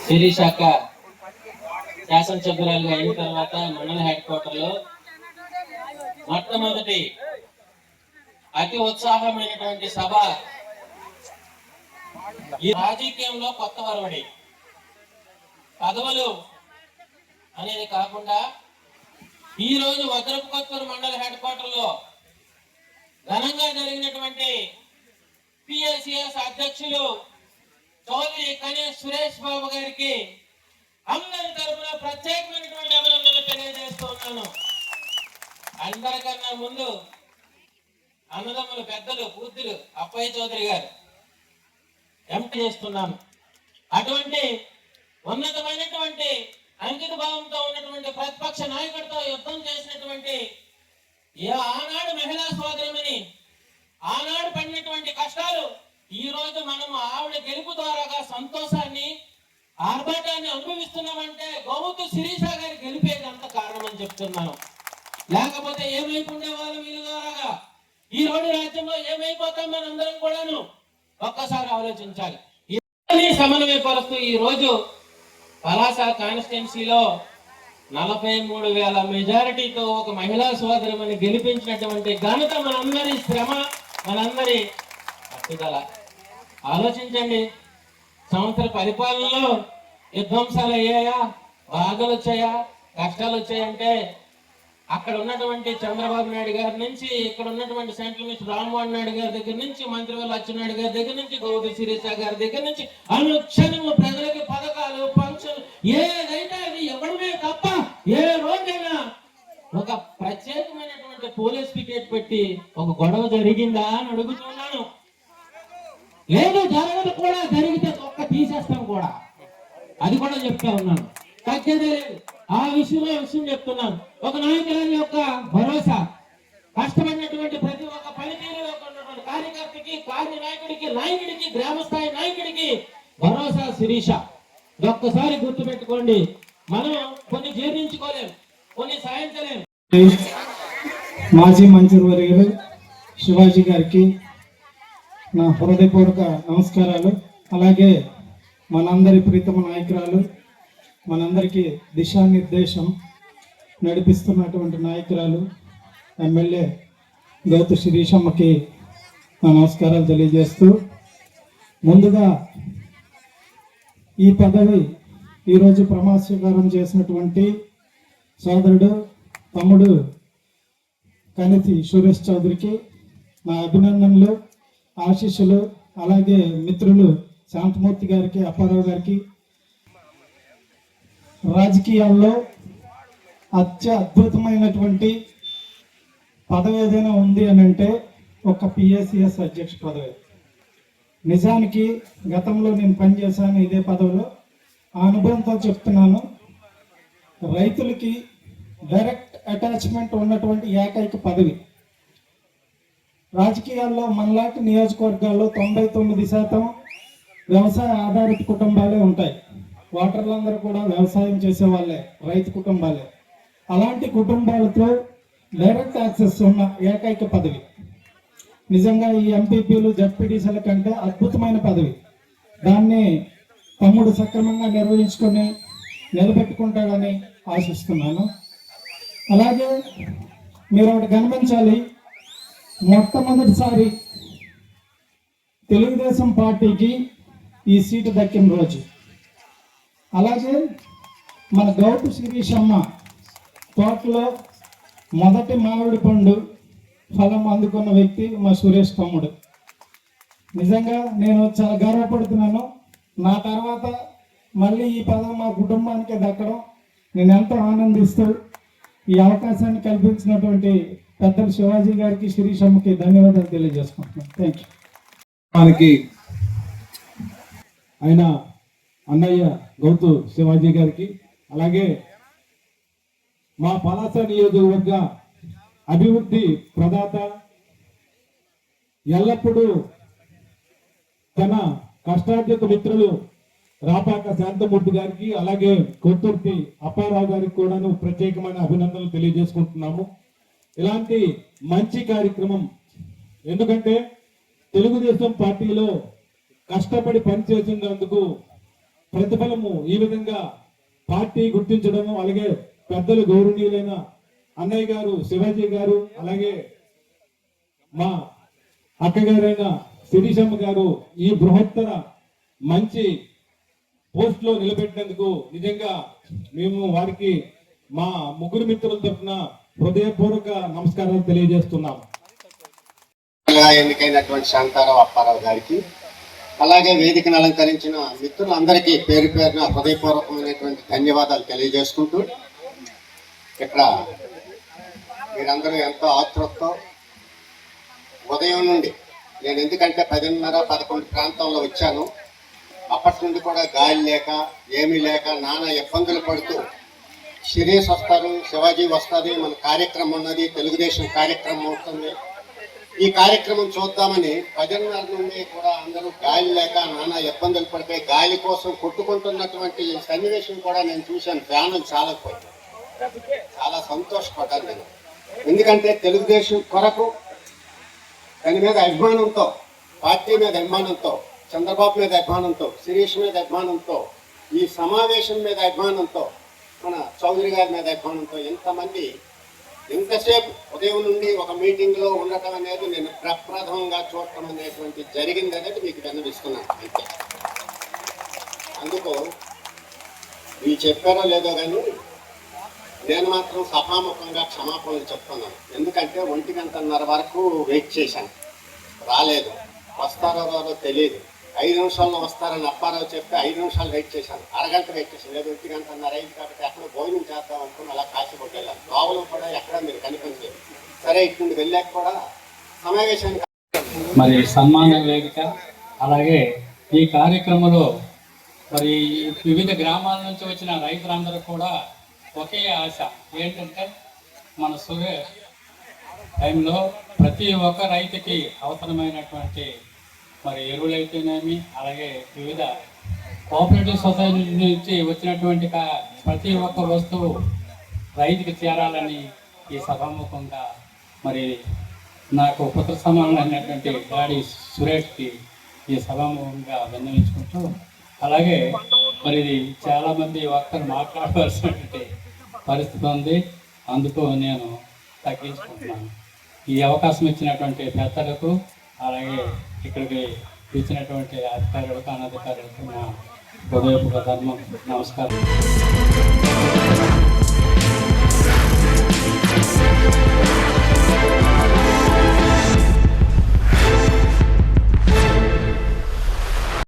శిరీషాక శాసనసభ్యురాలుగా అయిన తర్వాత మండల హెడ్ క్వార్టర్ లో మొట్టమొదటి అతి ఉత్సాహమైనటువంటి సభ ఈ రాజకీయంలో కొత్త వరవడి. పదవులు అనేది కాకుండా ఈ రోజు వజ్రపు కొత్తూరు మండల హెడ్ క్వార్టర్ లో ఘనంగా జరిగినటువంటి పిఎస్సిఎస్ అధ్యక్షులు చౌదరి కనేష్ సురేష్ బాబు గారికి అందరి తరఫున ప్రత్యేకమైనటువంటి అభినందనలు తెలియజేస్తూ ఉన్నాను. అందరికన్నా ముందు అన్నదమ్ములు పెద్దలు పూర్తులు అప్పయ్య చౌదరి గారు ఎంపీ చేస్తున్నాను. అటువంటి ఉన్నతమైనటువంటి అంకిత భావంతో ఉన్నటువంటి ప్రతిపక్ష నాయకుడితో యుద్ధం చేసినటువంటి ఆనాడు మహిళా సోదరమని ఆనాడు పడినటువంటి కష్టాలు ఈ రోజు మనం ఆవిడ గెలుపు ద్వారాగా సంతోషాన్ని ఆర్భాటాన్ని అనుభవిస్తున్నామంటే గౌతు శిరీష గారి గెలిపేది అంత కారణం అని చెప్తున్నాను. లేకపోతే ఏమైపోండే వాళ్ళు వీళ్ళ ద్వారాగా ఈ రోజు రాజ్యంలో ఏమైపోతాం మనందరం కూడాను ఒక్కసారి ఆలోచించాలి. సమన్వయపరుస్తూ ఈ రోజు పలాస కాన్స్టిట్యున్సీలో 43,000 మెజారిటీతో ఒక మహిళా సోదరుని గెలిపించినటువంటి ఘనత మనందరి శ్రమ, మనందరి పట్టుదల. ఆలోచించండి, సంవత్సర పరిపాలనలో విధ్వంసాలు అయ్యాయా, బాధలు వచ్చాయా, కష్టాలు వచ్చాయంటే అక్కడ ఉన్నటువంటి చంద్రబాబు నాయుడు గారి నుంచి, ఇక్కడ ఉన్నటువంటి సెంట్రల్ మినిస్టర్ రామ్మోహన్ నాయుడు గారి దగ్గర నుంచి, మంత్రివర్యులు అచ్చెన్నాయుడు గారి దగ్గర నుంచి, గౌతు శిరీష గారి దగ్గర నుంచి అనుక్షణము ప్రజలకి పథకాలు, ఫంక్షన్ ఏదైతే అది ఇవ్వడమే తప్ప ఏ రోజైనా ఒక ప్రత్యేకమైనటువంటి పోలీస్ పికెట్ పెట్టి ఒక గొడవ జరిగిందా అని అడుగుతున్నాను. లేదు, జరగదు కూడా. జరిగితే ఒక్క తీసేస్తాం కూడా, అది కూడా చెప్తా ఉన్నాను. తగ్గేదే లేదు. ఆ విషయం చెప్తున్నాను. ఒక నాయకురాలి యొక్క భరోసా, కష్టపడినటువంటి ప్రతి ఒక్క పనితీరు ఉన్నటువంటి కార్యకర్తకి, కార్యనాయకుడికి, నాయకుడికి, గ్రామస్థాయి నాయకుడికి భరోసా శిరీష. ఒక్కసారి గుర్తు పెట్టుకోండి. మనం కొన్ని జీర్ణించుకోలేం, కొన్ని సాధించలేం. మాజీ మంత్రివర్యులు శివాజీ గారికి నా హృదయపూర్వక నమస్కారాలు. అలాగే మనందరి ప్రీతమ నాయకురాలు, మనందరికీ దిశానిర్దేశం నడిపిస్తున్నటువంటి నాయకురాలు ఎమ్మెల్యే గౌతు శిరీషమ్మకి నా నమస్కారాలు తెలియజేస్తూ, ముందుగా ఈ పదవి ఈరోజు ప్రమాణ స్వీకారం చేసినటువంటి సోదరుడు, తమ్ముడు కనితి సురేష్ చౌదరికి నా అభినందనలు, ఆశీస్సులు. అలాగే మిత్రులు శాంతమూర్తి గారికి, అప్పారావు గారికి. రాజకీయాల్లో అద్భుతమైనటువంటి పదవి ఏదైనా ఉంది అని అంటే ఒక పిఎస్సిఎస్ అధ్యక్ష పదవి. నిజానికి గతంలో నేను పనిచేశాను ఇదే పదవిలో. ఆ అనుభవంతో చెప్తున్నాను, రైతులకి డైరెక్ట్ అటాచ్మెంట్ ఉన్నటువంటి ఏకైక పదవి. రాజకీయాల్లో మనలాంటి నియోజకవర్గాల్లో 99% వ్యవసాయ ఆధారిత కుటుంబాలే ఉంటాయి. ఓటర్లందరూ కూడా వ్యవసాయం చేసే వాళ్ళే, రైతు కుటుంబాలే. అలాంటి కుటుంబాలతో డైరెక్ట్ యాక్సెస్ ఉన్న ఏకైక పదవి. నిజంగా ఈ ఎంపీపీలు, జడ్పీటీసీల కంటే అద్భుతమైన పదవి. దాన్ని తమ్ముడు సక్రమంగా నిర్వహించుకొని నిలబెట్టుకుంటాడని ఆశిస్తున్నాను. అలాగే మీరు ఒకటి గమనించాలి, మొట్టమొదటిసారి తెలుగుదేశం పార్టీకి ఈ సీటు దక్కిన రోజు. అలాగే మన గౌతు శిరీషమ్మ తోటలో మొదటి మామిడి పండు ఫలం అందుకున్న వ్యక్తి మా సురేష్ తమ్ముడు. నిజంగా నేను చాలా గర్వపడుతున్నాను. నా తర్వాత మళ్ళీ ఈ పదం మా కుటుంబానికి దక్కడం నేను ఎంతో ఆనందిస్తూ, ఈ అవకాశాన్ని కల్పించినటువంటి పెద్దలు శివాజీ గారికి, శిరీషమ్మకి ధన్యవాదాలు తెలియజేసుకుంటున్నాను. Thank you. మనకి ఆయన అన్నయ్య గౌతు శివాజీ గారికి, అలాగే మా పలాస నియోజకవర్గ అభివృద్ధి ప్రదాత, ఎల్లప్పుడూ తన కష్టార్జిత మిత్రులు రాపాక శాంతమూర్తి గారికి, అలాగే కొత్తూర్తి అప్పారావు గారికి కూడాను ప్రత్యేకమైన అభినందనలు తెలియజేసుకుంటున్నాము. ఇలాంటి మంచి కార్యక్రమం, ఎందుకంటే తెలుగుదేశం పార్టీలో కష్టపడి పనిచేసినందుకు ప్రతిఫలము ఈ విధంగా పార్టీ గుర్తించడము, అలాగే పెద్దలు గౌరవనీయులైన అన్నయ్య గారు శివాజీ గారు, అలాగే మా అక్కగారైన శిరీషమ్మ గారు ఈ బృహత్తర మంచి పోస్ట్ లో నిలబెట్టినందుకు నిజంగా మేము వారికి మా ముగ్గురు మిత్రుల తరఫున హృదయపూర్వక నమస్కారాలు తెలియజేస్తున్నాం. ఎన్నికైనటువంటి శాంతారావు అప్పారావు గారికి, అలాగే వేదికను అలంకరించిన మిత్రులందరికీ పేరు పేరున హృదయపూర్వకమైనటువంటి ధన్యవాదాలు తెలియజేసుకుంటూ, ఇక్కడ మీరందరూ ఎంతో ఆతృతతో ఉదయం నుండి, నేను ఎందుకంటే 10:30-11 ప్రాంతంలో వచ్చాను, అప్పటి నుండి కూడా గాలి లేక ఏమీ లేక నానా ఇబ్బందులు పడుతూ శిరీష్ వస్తారు, శివాజీ వస్తుంది, మన కార్యక్రమం ఉన్నది, తెలుగుదేశం కార్యక్రమం అవుతుంది, ఈ కార్యక్రమం చూద్దామని 10:30 నుండి కూడా అందరూ గాలి లేక నానా ఇబ్బందులు పడిపోయి గాలి కోసం కొట్టుకుంటున్నటువంటి సన్నివేశం కూడా నేను చూశాను. ఫ్యాన్లు చాలకపోయింది. చాలా సంతోషపడ్డాను నేను. ఎందుకంటే తెలుగుదేశం కొరకు దాని మీద అభిమానంతో, పార్టీ మీద అభిమానంతో, చంద్రబాబు మీద అభిమానంతో, శిరీష్ మీద అభిమానంతో, ఈ సమావేశం మీద అభిమానంతో, మన చౌదరి గారి మీద అభిమానంతో ఎంతమంది ఇంతసేపు ఉదయం నుండి ఒక మీటింగ్లో ఉండటం అనేది నేను ప్రప్రథమంగా చూడటం అనేటువంటి జరిగింది అనేది మీకు విన్నవిస్తున్నాను. అంతే. అందుకు మీరు చెప్పారో లేదో కానీ నేను మాత్రం సభాముఖంగా క్షమాపణలు చెప్తున్నాను. ఎందుకంటే 1:30 వరకు వెయిట్ చేశాను, రాలేదు. వస్తారో రాదో తెలియదు. 5 నిమిషాల్లో వస్తారని అప్పారావు చెప్తే 5 నిమిషాలు వెయిట్ చేశాను, అరగంట వెయిట్ చేశాను. లేదు 1:30 అయింది కాబట్టి ఎక్కడ భోజనం చేద్దాం అనుకుని అలా కాశీపట్టు వెళ్ళాను. లోపల కూడా ఎక్కడ మీరు కనిపించలేదు. సరే ఇటు వెళ్ళాక కూడా సమావేశానికి మరి సన్మాన వేదిక, అలాగే ఈ కార్యక్రమంలో మరి వివిధ గ్రామాల నుంచి వచ్చిన రైతులందరూ కూడా ఒకే ఆశ ఏంటంటే, మన సూర్య టైంలో ప్రతి ఒక్క రైతుకి అవసరమైనటువంటి మరి ఎరువులైతేనేమి, అలాగే వివిధ కోఆపరేటివ్ సొసైటీ నుంచి వచ్చినటువంటి ప్రతి ఒక్క వస్తువు రైతుకి చేరాలని ఈ సభాముఖంగా మరి నాకు పుత్ర సమానమైనటువంటి డాడీ సురేష్కి ఈ సభాముఖంగా విన్నవించుకుంటూ, అలాగే మరి ఇది చాలామంది వక్తలు మాట్లాడవలసినటువంటి పరిస్థితి ఉంది. అందుకు నేను తగ్గించుకుంటున్నాను. ఈ అవకాశం ఇచ్చినటువంటి పెద్దలకు, అలాగే ఇక్కడికి ఇచ్చినటువంటి అధికారులకు, అనధికారులకు నా హృదయపూర్వక నమస్కారం.